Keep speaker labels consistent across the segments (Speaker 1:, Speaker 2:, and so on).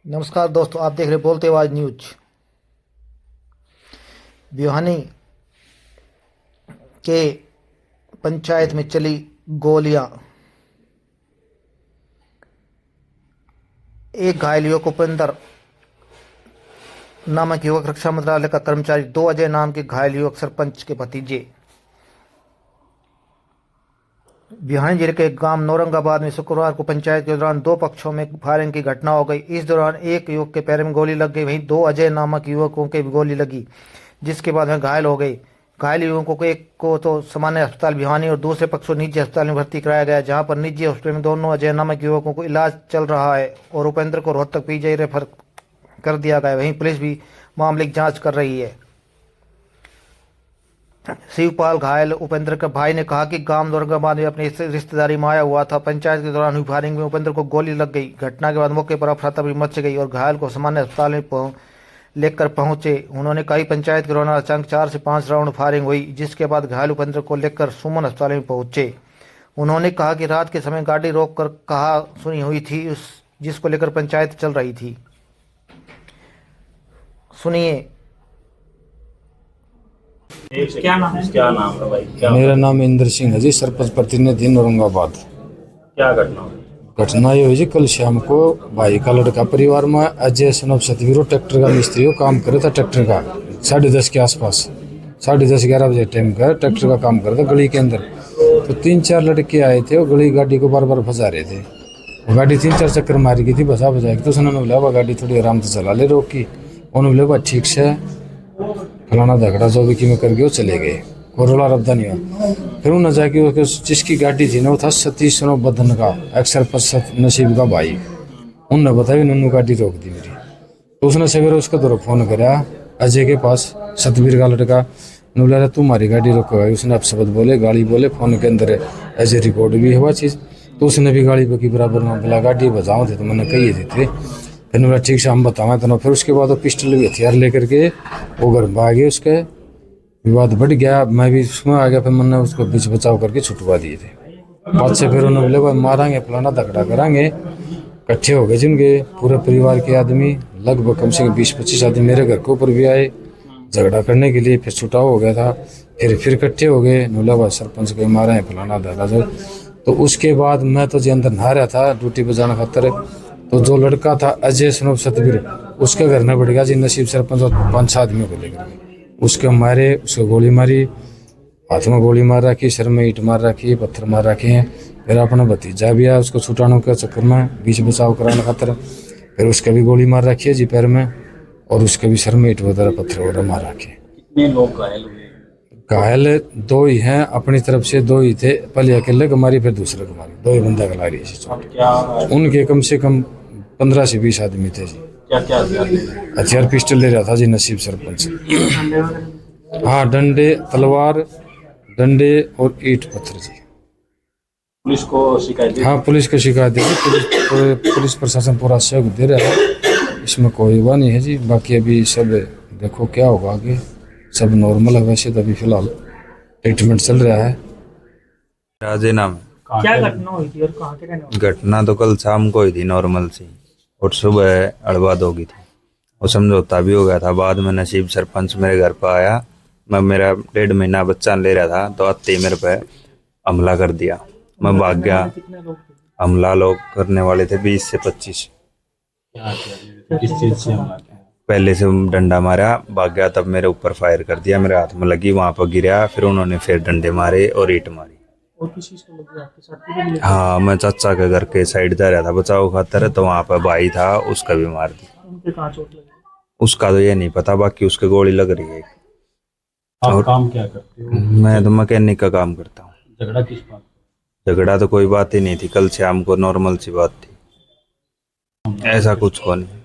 Speaker 1: नमस्कार दोस्तों, आप देख रहे बोलते आवाज न्यूज। भिवानी के पंचायत में चली गोलियां, एक घायल युवक उपेंद्र नामक युवक रक्षा मंत्रालय का कर्मचारी, दो अजय नाम के घायल युवक सरपंच के भतीजे। भिवानी जिले के गांव नौरंगाबाद में शुक्रवार को पंचायत के दौरान दो पक्षों में फायरिंग की घटना हो गई। इस दौरान एक युवक के पैर में गोली लग गई, वहीं दो अजय नामक युवकों के भी गोली लगी, जिसके बाद वह घायल हो गए। घायल युवकों को एक को तो सामान्य अस्पताल भिवानी और दूसरे पक्ष को निजी अस्पताल में भर्ती कराया गया, जहां पर निजी हॉस्पिटल में दोनों अजय नामक युवकों को इलाज चल रहा है और उपेंद्र को रोहतक पीजीआई रेफर कर दिया गया। वहीं पुलिस भी मामले की जांच कर रही है। शिवपाल घायल उपेंद्र के भाई ने कहा कि गांव नौरंगाबाद में अपनी रिश्तेदारी में आया हुआ था। पंचायत के दौरान हुई फायरिंग में उपेंद्र को गोली लग गई। घटना के बाद मौके पर अफरा तफरी मच गई और घायल को सामान्य अस्पताल में लेकर पहुंचे। उन्होंने कहा पंचायत के दौरान अचानक 4 से 5 राउंड फायरिंग हुई, जिसके बाद घायल उपेंद्र को लेकर सुमन अस्पताल में पहुंचे। उन्होंने कहा कि रात के समय गाड़ी रोक कर कहा सुनी हुई थी, जिसको लेकर पंचायत चल रही थी। सुनिए।
Speaker 2: क्या नाम है भाई?
Speaker 3: मेरा नाम इंद्र सिंह है जी, सरपंच प्रतिनिधि औरंगाबाद।
Speaker 2: क्या घटना हुई?
Speaker 3: घटना ये हुई जी, कल शाम को भाई का लड़का परिवार में अजय सनब सतवीरो ट्रैक्टर का मिस्त्री हो, काम करे था ट्रैक्टर का 10:30 के आसपास, 10:30-11 बजे टाइम का ट्रैक्टर का काम करता गली के अंदर। तो 3-4 लड़के आए थे और गली गाड़ी को बार बार फंसा रहे थे। वो गाड़ी 3-4 चक्कर मारी गई थी, बसा के तो उन्होंने बोला वह गाड़ी थोड़ी आराम से चला ले, रोकी। उन्होंने बोला ठीक से फलाना झगड़ा जो भी में कर गए, वो चले गए, कोरोला रब्दा नहीं हुआ। फिर उन्होंने जाके जिसकी गाड़ी थी ना, वो था सतीश सनो बदन का, अक्सर नसीब का भाई। उनने बताया उन्होंने गाड़ी रोक दी मेरी। तो उसने सवेरे उसका दौरा फोन कराया अजय के पास, सतवीर का लड़का। बोला तुम्हारी गाड़ी रोको, उसने अब शब्द बोले, गाली बोले, फोन के अंदर एज ए रिकॉर्ड भी हुआ चीज़। तो उसने भी गाड़ी की बराबर में बोला गाड़ी बजाओ थे, तो मैंने कही थे। फिर बोला ठीक से हम बतावा तो। फिर उसके बाद वो पिस्टल भी हथियार लेकर के वो घर में आ गए। उसके विवाद बढ़ गया, मैं भी उसमें आ गया। फिर मैंने उसको बीच बचाव करके छुटवा दिए थे। बाद से फिर उन्होंने बोले मारेंगे फलाना झगड़ा करेंगे। इकट्ठे हो गए जिनके पूरे परिवार के आदमी, लगभग कम से कम 20-25 आदमी मेरे घर के ऊपर भी आए झगड़ा करने के लिए। फिर छुटाव हो गया था, फिर इकट्ठे हो गए। नोला सरपंच के मारे हैं फलाना दादा। तो उसके बाद मैं तो जी अंदर नहा रहा था ड्यूटी पर जाना खातर। तो जो लड़का था अजय सनोब सतवीर, उसके घर में बढ़ गया जी नसीब सरपंच और 5-6 आदमियों को लेकर। उसके मारे, उसको गोली मारी, हाथ में गोली मार रखी, सिर में ईंट मार रखी, पत्थर मार रखे हैं। फिर अपना भतीजा भी आया, उसको छुटाने के चक्कर में बीच बचाव कराने खातर फिर उसके भी गोली मार रखी है जी पैर में, और उसके भी सर में ईंट वगैरह पत्थर वगैरह मार रखे।
Speaker 2: कितने लोग घायल हुए?
Speaker 3: घायल 2 ही हैं, अपनी तरफ से 2 ही थे। पहले अकेले को मारी, फिर दूसरे को मारी, 2 ही बंदा का लारी है। उनके कम से कम 15 से 20 आदमी थे जी।
Speaker 2: क्या क्या
Speaker 3: हथियार पिस्टल ले रहा था जी नसीब सरपंच। हाँ, डंडे, तलवार, डंडे और ईंट पत्थर जी।
Speaker 2: पुलिस को शिकायत दी?
Speaker 3: हाँ, पुलिस को शिकायत दी। पुलिस प्रशासन पूरा सहयोग दे रहा है, इसमें कोई हुआ नहीं है जी। बाकी अभी सब देखो क्या होगा आगे, सब नॉर्मल है वैसे तो। अभी फिलहाल ट्रीटमेंट चल रहा है।
Speaker 4: राजे नाम है।
Speaker 2: क्या घटना हुई थी और कहाँ के रहने वाले?
Speaker 4: घटना तो कल शाम को हुई थी नॉर्मल सी, और सुबह अड़बाद हो गई थी और समझौता भी हो गया था। बाद में नसीब सरपंच मेरे घर पर आया, मैं मेरा 1.5 महीना बच्चा ले रहा था, तो आते ही मेरे पे हमला कर दिया। मैं भाग गया।
Speaker 2: कितने लोग थे?
Speaker 4: हमला लोग करने वाले थे 20 से 25।
Speaker 2: किस चीज से हमला किया?
Speaker 4: पहले से डंडा मारा, भाग गया, तब मेरे ऊपर फायर कर दिया, मेरे हाथ में लगी, वहां पर गिरा। फिर उन्होंने फिर डंडे मारे और ईंट मारी।
Speaker 2: और किसी को लगी आपके साथ भी?
Speaker 4: हाँ, मैं चाचा के घर के साइड जा रहा था बचाव खातर, तो वहां पर भाई था, उसका भी मार दिया।
Speaker 2: उनके कहाँ चोट लगी?
Speaker 4: उसका तो ये नहीं पता, बाकी उसके गोली लग रही है।
Speaker 2: आप काम क्या करते हो?
Speaker 4: मैं तो मैकेनिक का काम करता हूँ।
Speaker 2: झगड़ा किस बात?
Speaker 4: झगड़ा तो कोई बात ही नहीं थी, कल शाम को नॉर्मल सी बात थी, ऐसा कुछ को नहीं।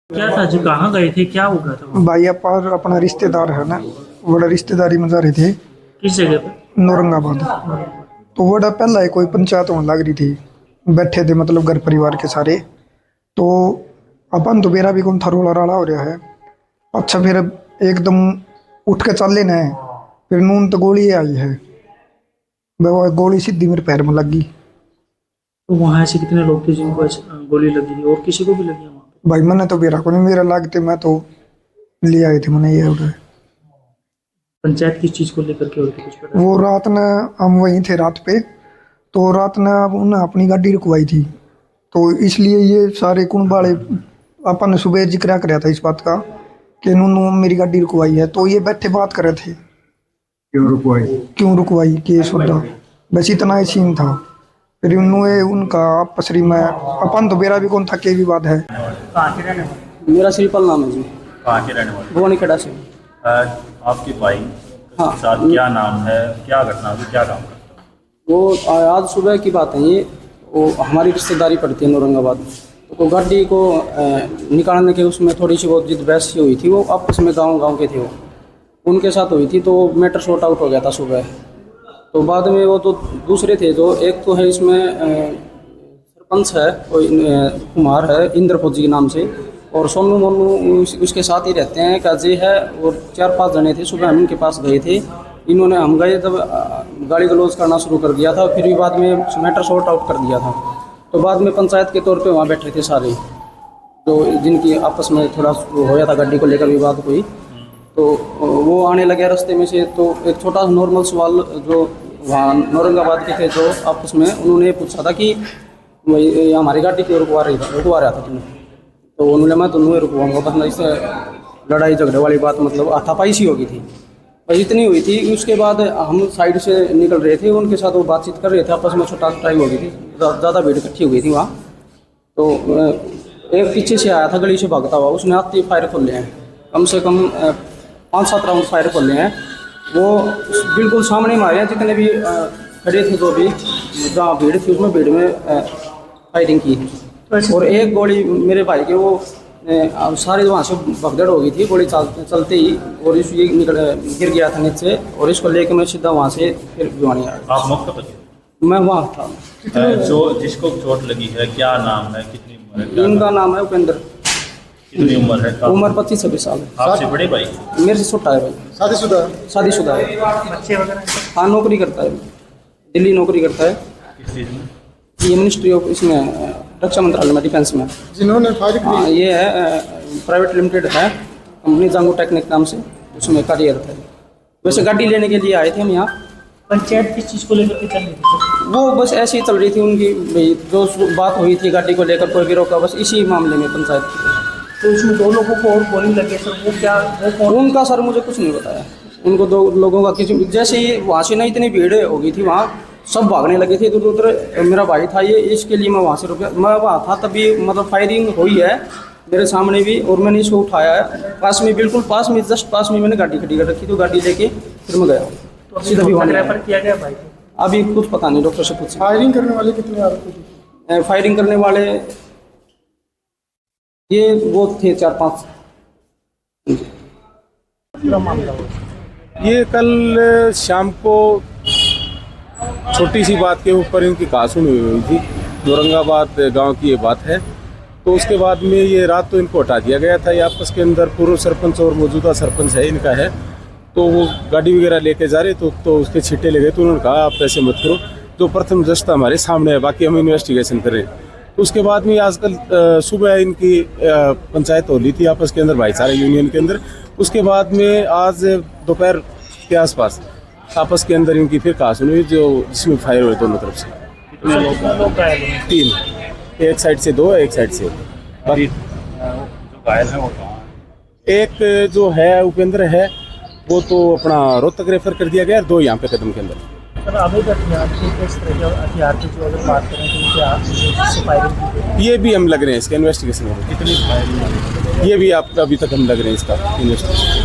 Speaker 2: क्या था जी, कहाँ गए थे, क्या हो गया था?
Speaker 5: भाई पर अपना रिश्तेदार है ना, बड़ा रिश्तेदारी में जा रहे थे
Speaker 2: किस जगह पे?
Speaker 5: नौरंगाबाद। तो बड़ा पहला ही कोई पंचायत होने लग रही थी, बैठे थे मतलब घर परिवार के सारे। तो अपन तो मेरा भी कौन था, रोला राला हो रहा है। अच्छा, फिर एकदम उठ के चल लेना है, फिर नून तो गोली आई है, वो गोली सीधी मेरे पैर में लगी।
Speaker 2: तो वहाँ ऐसे कितने लोग थे जिनको गोली लगी थी और किसी को भी लगी है वहाँ पे?
Speaker 5: भाई मैंने तो बेरा को नहीं, मेरा लागते मैं तो ले आए थे मैंने ये ऑर्डर।
Speaker 2: पंचायत किस चीज़ को लेकर के हुई थी, कुछ पता?
Speaker 5: वो रात ने हम वहीं थे रात पे, तो रात ने अब उन्हें अपनी गाड़ी रुकवाई थी, तो इसलिए ये सारे कुण वाले अपन ने सुबह जिक्र कराया था इस बात का कि इन्होंने मेरी गाड़ी रुकवाई है, तो ये बैठे बात कर रहे थे क्यों रुकवाई केस होता, बस इतना ही सीन था। फिर उन्होंने उनका आपसरी में अपन तो बेरा भी कौन था के विवाद है।
Speaker 2: कहाँ के रहने वाले?
Speaker 6: मेरा श्रीपाल नाम है जी,
Speaker 7: कहाँ के रहने वाले?
Speaker 6: भवानी खड़ा से।
Speaker 7: आपकी भाई
Speaker 6: हाँ।
Speaker 7: के साथ क्या नाम है, क्या घटना हुई, क्या काम करता है?
Speaker 6: वो आज सुबह की बात है ये, वो हमारी रिश्तेदारी पड़ती है औरंगाबाद में, तो गाड़ी को निकालने के उसमें थोड़ी सी बहुत जिद बहस सी हुई थी, वो आपस में गांव के थे, वो उनके साथ हुई थी, तो मैटर सॉर्ट आउट हो गया था सुबह। तो बाद में वो तो दूसरे थे, जो एक तो है इसमें सरपंच है कोई कुमार है इंद्र फौजी के नाम से, और सोनू मोनू उसके साथ ही रहते हैं, एक अजय है, और 4-5 जने थे। सुबह हम इनके पास गए थे, इन्होंने हम गए तब गाली गलौज करना शुरू कर दिया था, फिर भी बाद में मैटर सॉर्ट आउट कर दिया था। तो बाद में पंचायत के तौर पे वहाँ बैठे थे सारे, जो जिनकी आपस में थोड़ा होया था गाड़ी को लेकर विवाद हुई, तो वो आने लगे रास्ते में से, तो एक छोटा सा नॉर्मल सवाल जो वहाँ औरंगाबाद के थे जो आपस में, उन्होंने पूछा था कि भाई हमारी गाड़ी क्यों रुकवा रहा था तुम्हें, तो उन्होंने मैं तुम्हें रुकवाऊंगा, बस इससे लड़ाई झगड़े वाली बात, मतलब हाथापाई सी हो गई थी, बस इतनी हुई थी। उसके बाद हम साइड से निकल रहे थे, उनके साथ वो बातचीत कर रहे थे, आपस में छोटा टाइम हो गई थी, ज़्यादा भीड़ इकट्ठी हो गई थी वहाँ। तो एक पीछे से आया था गली से भागता हुआ, उसने आते ही फायर खोले हैं, कम से कम 5-7 राउंड फायर खोले हैं, वो बिल्कुल सामने मारे हैं, जितने भी खड़े थे जो भी जहाँ भीड़ थी उसमें भीड़ में फायरिंग की। और एक गोली मेरे भाई के वो सारे वहाँ से भगदड़ हो गई थी, गोली चलते ही, और इस ये गिर गया था नीचे, और इसको लेकर मैं सीधा वहाँ से फिर भिवानी आया।
Speaker 7: आप मौके पर थे?
Speaker 6: मैं वहाँ था।
Speaker 7: जो जिसको चोट लगी है क्या नाम है, कितनी उम्र है, क्या
Speaker 6: इनका नाम है उपेंद्र,
Speaker 7: कितनी उम्र है?
Speaker 6: उम्र 25-26 साल है।
Speaker 7: आपसे बड़े भाई?
Speaker 6: मेरे से छोटा है भाई, शादीशुदा है।
Speaker 2: बच्चे वगैरह?
Speaker 6: हाँ, नौकरी करता है, दिल्ली नौकरी करता है,
Speaker 7: किस चीज़ में?
Speaker 6: ये मिनिस्ट्री ऑफ इसमें रक्षा मंत्रालय में, डिफेंस में।
Speaker 5: जिन्होंने फायरिंग
Speaker 6: हाँ, ये है प्राइवेट लिमिटेड है कंपनी, जांगो टेक्निक नाम से, उसमें कार्यरत है। वैसे गाड़ी लेने के लिए आए थे हम यहाँ।
Speaker 2: पंचायत किस चीज़ को लेकर के चल रही थी?
Speaker 6: वो बस ऐसे ही चल रही थी उनकी, भाई जो बात हुई थी गाड़ी को लेकर कोई गिरोह का, बस इसी मामले में पंचायत की।
Speaker 2: तो उसमें 2 लोगों को और गोली लगी सर, वो क्या, वो कौन?
Speaker 6: उनका सर मुझे कुछ नहीं बताया, उनको 2 लोगों का किसी, जैसे ही वहाँ से ना इतनी भीड़ हो गई थी, वहाँ सब भागने लगे थे इधर उधर। मेरा भाई था ये, इसके लिए मैं वहाँ से रुका, मैं वहाँ था तभी मतलब फायरिंग हुई है मेरे सामने भी, और मैंने इसको उठाया है पास में, बिल्कुल पास में, जस्ट पास में मैंने गाड़ी खड़ी कर रखी, तो गाड़ी लेके फिर मैं गया,
Speaker 2: तो
Speaker 6: सीधा भी वहाँ
Speaker 2: रेफर किया गया भाई?
Speaker 6: अभी कुछ पता नहीं, डॉक्टर से पूछा।
Speaker 5: फायरिंग करने वाले कितने आरोपी थे?
Speaker 6: फायरिंग करने वाले ये वो थे 4-5।
Speaker 8: ये कल शाम को छोटी सी बात के ऊपर इनकी कहासुनी हुई थी, औरंगाबाद गांव की ये बात है। तो उसके बाद में ये रात तो इनको हटा दिया गया था, ये आपस के अंदर पूर्व सरपंच और मौजूदा सरपंच है इनका है, तो वो गाड़ी वगैरह लेके जा रहे तो उसके छिट्टे लगे, तो उन्होंने कहा आप ऐसे मत करो, जो प्रथम दृष्टा हमारे सामने है, बाकी हम इन्वेस्टिगेशन करें। तो उसके बाद में आजकल सुबह इनकी पंचायत हो ली थी आपस के अंदर, भाईचारा यूनियन के अंदर। उसके बाद में आज दोपहर के आसपास आपस के अंदर इनकी फिर कहासुनी हुई, जो जिसमें फायर हुए दोनों तरफ से।
Speaker 2: लोग घायल हुए?
Speaker 8: 3, एक साइड से 2, एक साइड से। बाकी
Speaker 7: जो घायल है वो कहाँ है?
Speaker 8: एक जो है उपेंद्र है, वो तो अपना रोहतक रेफर कर दिया गया, 2 यहाँ पे कदम के अंदर।
Speaker 2: सर अवैध हथियार की किस तरह के हथियार की जो अगर बात करें तो उनके हाथ से फायरिंग की गई?
Speaker 8: ये भी हम लग रहे हैं इसका इन्वेस्टिगेशन में,
Speaker 7: कितनी फायरिंग?
Speaker 8: ये भी आप अभी तक हम लग रहे हैं इसका इन्वेस्टिगेशन।